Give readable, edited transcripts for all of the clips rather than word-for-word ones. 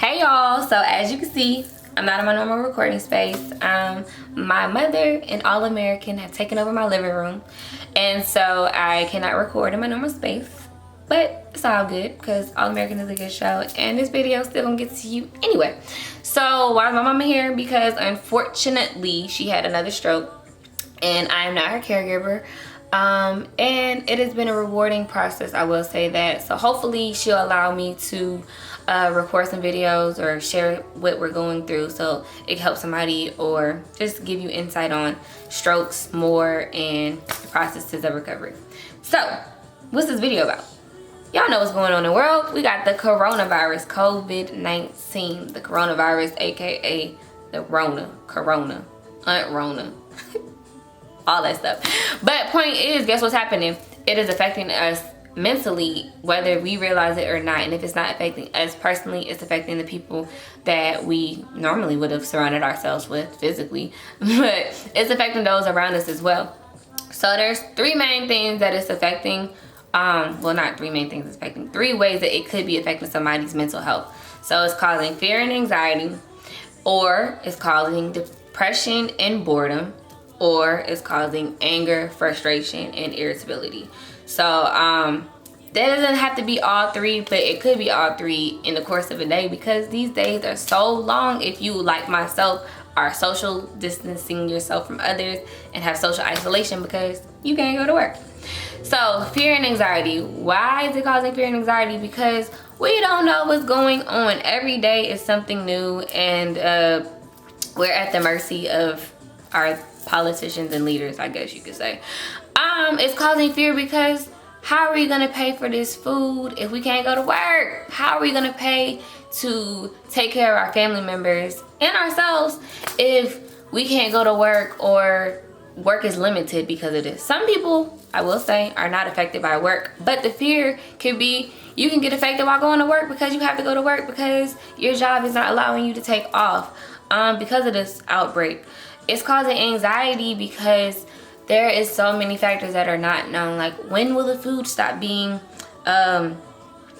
Hey y'all, so as you can see, I'm not in my normal recording space. My mother and All American have taken over my living room, and so I cannot record in my normal space, but it's all good because All American is a good show and this video is still gonna get to you anyway. So why is my mama here? Because unfortunately she had another stroke and I am not her caregiver. And it has been a rewarding process, I will say that. So hopefully she'll allow me to record some videos or share what we're going through so it can help somebody or just give you insight on strokes more and the processes of recovery. So what's this video about? Y'all know what's going on in the world. We got the coronavirus, COVID-19, the coronavirus, aka the corona, Aunt Rona. All that stuff. But point is, guess what's happening? It is affecting us mentally, whether we realize it or not. And if it's not affecting us personally, it's affecting the people that we normally would have surrounded ourselves with physically. But it's affecting those around us as well. So there's three main things that it's affecting. Well, not three main things it's affecting. Three ways that it could be affecting somebody's mental health. So it's causing fear and anxiety, or it's causing depression and boredom, or it's causing anger, frustration, and irritability. So that doesn't have to be all three, but it could be all three in the course of a day, because these days are so long. If you, like myself, are social distancing yourself from others and have social isolation because you can't go to work. So fear and anxiety. Why is it causing fear and anxiety? Because we don't know what's going on. Every day is something new, and we're at the mercy of our politicians and leaders, I guess you could say. It's causing fear because how are we gonna pay for this food if we can't go to work? How are we gonna pay to take care of our family members and ourselves if we can't go to work, or work is limited because of this? Some people, I will say, are not affected by work, but the fear could be you can get affected while going to work because you have to go to work because your job is not allowing you to take off because of this outbreak. It's causing anxiety because there is so many factors that are not known. Like, when will the food stop being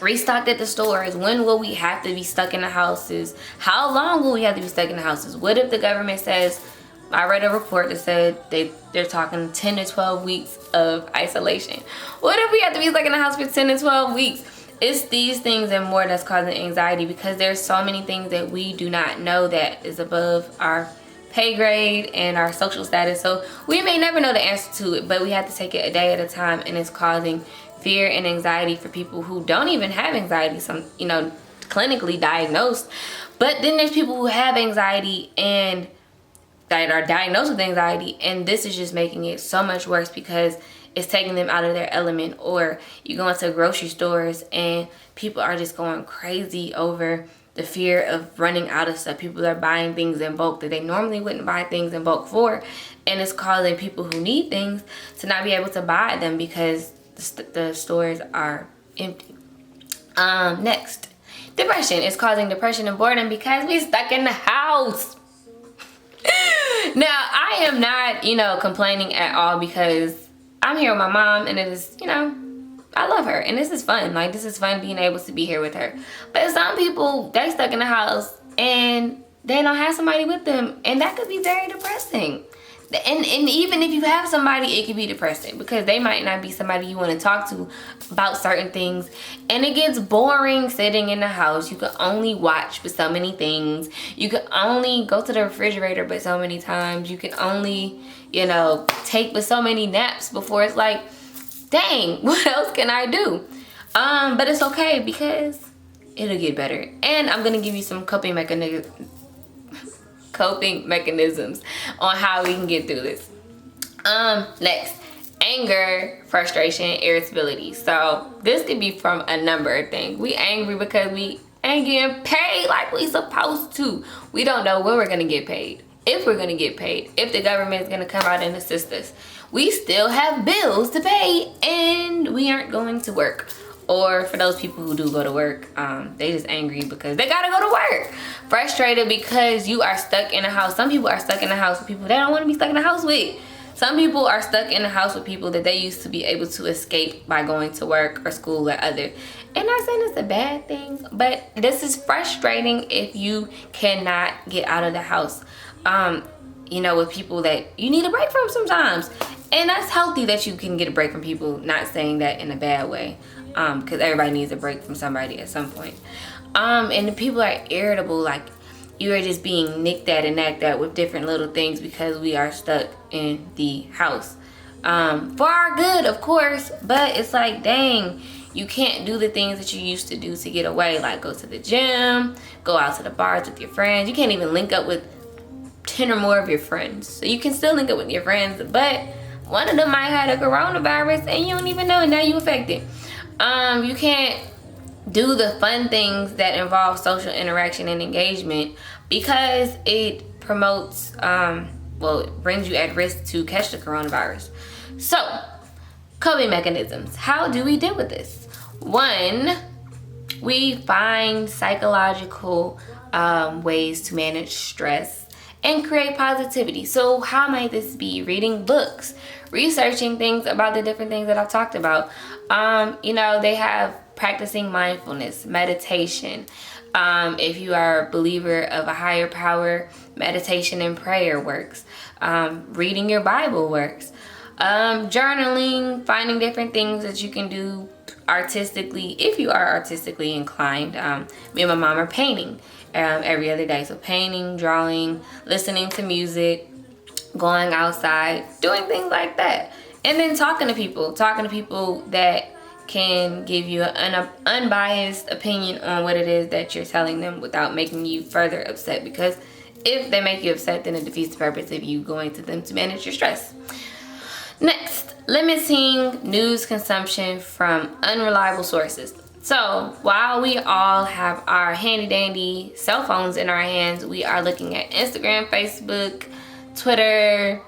restocked at the stores? When will we have to be stuck in the houses? How long will we have to be stuck in the houses? What if the government says, I read a report that said they're talking 10 to 12 weeks of isolation. What if we have to be stuck in the house for 10 to 12 weeks? It's these things and more that's causing anxiety, because there's so many things that we do not know that is above our pay grade and our social status. So we may never know the answer to it, but we have to take it a day at a time, and it's causing fear and anxiety for people who don't even have anxiety, some, clinically diagnosed. But then there's people who have anxiety and that are diagnosed with anxiety, and this is just making it so much worse because it's taking them out of their element. Or you go into grocery stores and people are just going crazy over the fear of running out of stuff. People are buying things in bulk that they normally wouldn't buy things in bulk for, and it's causing people who need things to not be able to buy them because the stores are empty. Next, depression. It's causing depression and boredom because we're stuck in the house. Now, I am not, complaining at all, because I'm here with my mom, and it is, I love her, and this is fun. Like, this is fun being able to be here with her. But some people, they stuck in the house and they don't have somebody with them, and that could be very depressing. And even if you have somebody, it could be depressing because they might not be somebody you want to talk to about certain things, and it gets boring sitting in the house. You can only watch for so many things. You can only go to the refrigerator but so many times. You can only, take but so many naps before it's like, dang, what else can I do? But it's okay because it'll get better. And I'm gonna give you some coping mechanisms on how we can get through this. Next, anger, frustration, irritability. So this could be from a number of things. We angry because we ain't getting paid like we supposed to. We don't know when we're gonna get paid, if we're gonna get paid, if the government is gonna come out and assist us. We still have bills to pay and we aren't going to work. Or for those people who do go to work, they just angry because they gotta go to work. Frustrated because you are stuck in a house. Some people are stuck in the house with people they don't want to be stuck in the house with. Some people are stuck in the house with people that they used to be able to escape by going to work or school or other. And not saying it's a bad thing, but this is frustrating if you cannot get out of the house. You know, with people that you need a break from sometimes. And that's healthy that you can get a break from people, not saying that in a bad way. Because everybody needs a break from somebody at some point. And the people are irritable, like you are just being nicked at and nagged at with different little things because we are stuck in the house. For our good, of course, but it's like, dang, you can't do the things that you used to do to get away, like go to the gym, go out to the bars with your friends. You can't even link up with 10 or more of your friends. So you can still link up with your friends, but one of them might have a coronavirus and you don't even know, and now you affected. You can't do the fun things that involve social interaction and engagement because it promotes, it brings you at risk to catch the coronavirus. So, coping mechanisms. How do we deal with this? One, we find psychological ways to manage stress and create positivity. So how might this be? Reading books, researching things about the different things that I've talked about. They have practicing mindfulness, meditation. If you are a believer of a higher power, meditation and prayer works. Reading your Bible works. Journaling, finding different things that you can do artistically, if you are artistically inclined. Me and my mom are painting every other day. So painting, drawing, listening to music, going outside, doing things like that. And then talking to people that can give you an unbiased opinion on what it is that you're telling them without making you further upset. Because if they make you upset, then it defeats the purpose of you going to them to manage your stress. Next, limiting news consumption from unreliable sources. So while we all have our handy dandy cell phones in our hands, we are looking at Instagram, Facebook, Twitter,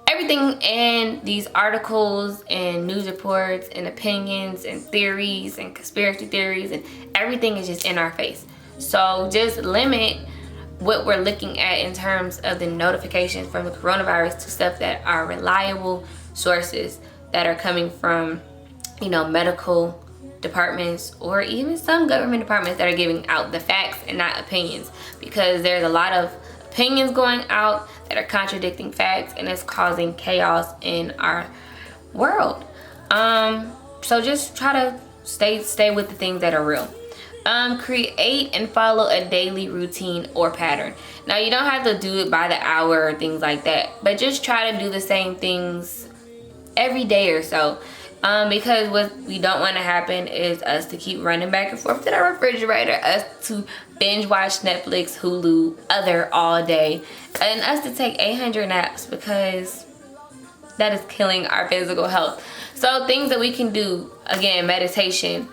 everything, and these articles and news reports and opinions and theories and conspiracy theories, and everything is just in our face. So just limit what we're looking at in terms of the notifications from the coronavirus to stuff that are reliable sources that are coming from, medical departments or even some government departments that are giving out the facts and not opinions, because there's a lot of opinions going out that are contradicting facts, and it's causing chaos in our world. So just try to stay with the things that are real. Create and follow a daily routine or pattern. Now, you don't have to do it by the hour or things like that, but just try to do the same things every day or so. Because what we don't want to happen is us to keep running back and forth to the refrigerator, us to binge watch Netflix, Hulu, other all day, and us to take 800 naps, because that is killing our physical health. So things that we can do, again, meditation,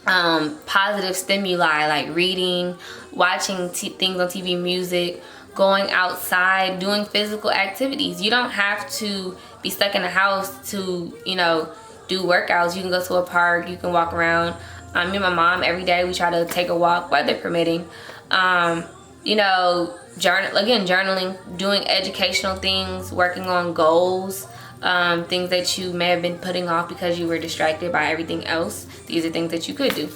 positive stimuli like reading, watching things on TV, music, going outside, doing physical activities. You don't have to be stuck in the house to, do workouts. You can go to a park, you can walk around. Me and my mom, every day we try to take a walk, weather permitting. Journaling, doing educational things, working on goals, things that you may have been putting off because you were distracted by everything else. These are things that you could do.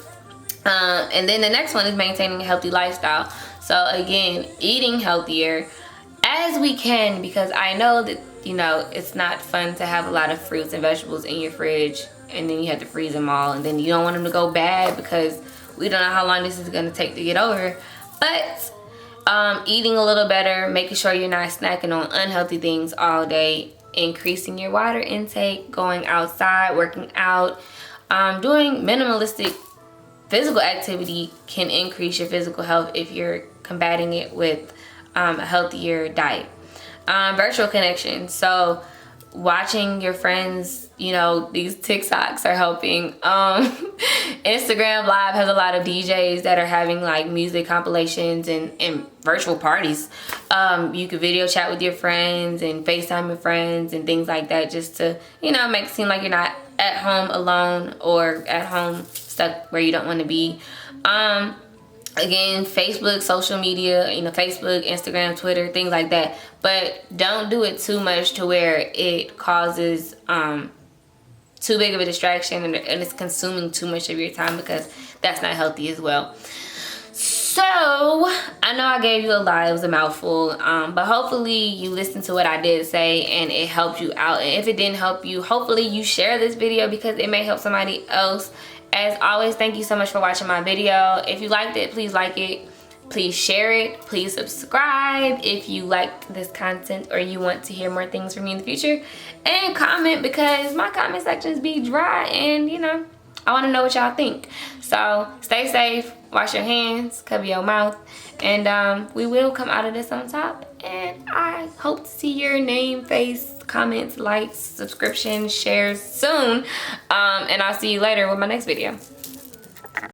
And then the next one is maintaining a healthy lifestyle. So again, eating healthier as we can, because I know that it's not fun to have a lot of fruits and vegetables in your fridge and then you have to freeze them all, and then you don't want them to go bad because we don't know how long this is going to take to get over. But eating a little better, making sure you're not snacking on unhealthy things all day, increasing your water intake, going outside, working out, doing minimalistic physical activity can increase your physical health if you're combating it with a healthier diet. Virtual connection. So watching your friends, these TikToks are helping. Instagram Live has a lot of DJs that are having like music compilations and virtual parties. You could video chat with your friends and FaceTime your friends and things like that, just to, make it seem like you're not at home alone or at home stuck where you don't want to be. Again, Facebook, social media, Facebook, Instagram, Twitter, things like that. But don't do it too much to where it causes too big of a distraction and it's consuming too much of your time, because that's not healthy as well. So I know I gave you a lot, it was a mouthful, but hopefully you listened to what I did say and it helped you out. And if it didn't help you, hopefully you share this video because it may help somebody else. As always, thank you so much for watching my video. If you liked it, please like it, please share it, please subscribe if you like this content or you want to hear more things from me in the future, and comment, because my comment sections be dry and you know, I want to know what y'all think. So stay safe, wash your hands, cover your mouth, and we will come out of this on top. And I hope to see your name, face, comments, likes, subscriptions, shares soon. And I'll see you later with my next video.